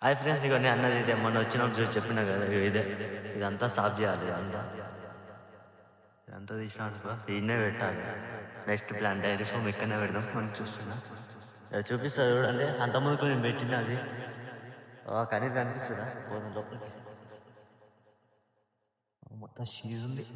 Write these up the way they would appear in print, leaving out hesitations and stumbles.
Hi friends, ఇగో నేను అన్నది ఇదే. మొన్న వచ్చినప్పుడు చెప్పినా కదా, ఇదే. ఇదంతా సాఫ్ చేయాలి. ఇదంతా తీసినాక ఈయనే పెట్టాలి. నెక్స్ట్ ప్లాన్ డైరీ ఫామ్ ఇక్కడనే పెడదాం అని చూస్తున్నా. చూపిస్తా చూడండి. అంత ముందుకు నేను పెట్టినది కానీ కనిపిస్తుందా? పోదాం లోపలికి. మొత్తం షీజ్ ఉంది.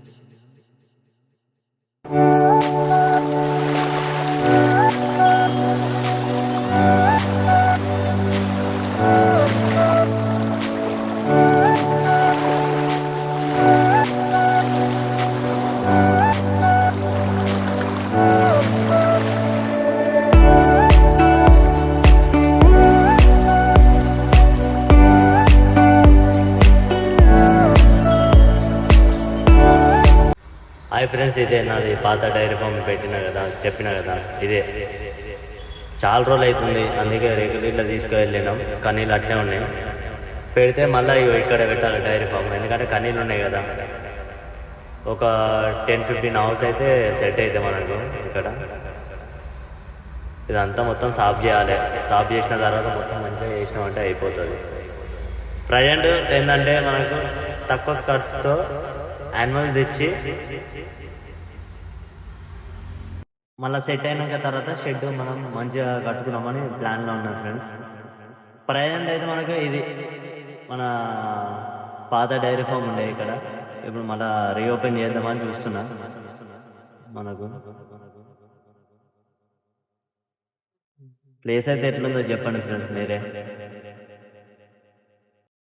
హాయ్ ఫ్రెండ్స్, ఇదే నాది పాత డైరీ ఫామ్ పెట్టిన కదా, చెప్పిన కదా ఇదే. చాలా రోజులు అవుతుంది, అందుకే రేకులు ఇట్లా తీసుకువెళ్ళినాం. కన్నీళ్ళు అట్నే ఉన్నాయి. పెడితే మళ్ళీ ఇక్కడ పెట్టాలి డైరీ ఫామ్, ఎందుకంటే కన్నీళ్ళు ఉన్నాయి కదా. ఒక 10-15 అవర్స్ అయితే సెట్ అయితే మనకు ఇక్కడ. ఇదంతా మొత్తం సాఫ్ చేయాలి. సాఫ్ చేసిన తర్వాత మొత్తం మంచిగా చేసినామంటే అయిపోతుంది. ప్రజెంట్ ఏంటంటే మనకు తక్కువ ఖర్చుతో యాన్యువల్ తెచ్చి మళ్ళీ సెట్ అయినాక తర్వాత షెడ్ మనం మంచిగా కట్టుకున్నామని ప్లాన్లో ఉన్నాం ఫ్రెండ్స్. ప్రజెంట్ అయితే మనకు ఇది మన పాత డైరీ ఫామ్ ఉండే ఇక్కడ. ఇప్పుడు మళ్ళీ రీఓపెన్ చేద్దామని చూస్తున్నా. మనకు ప్లేస్ అయితే ఎట్లుందో చెప్పండి ఫ్రెండ్స్ మీరే.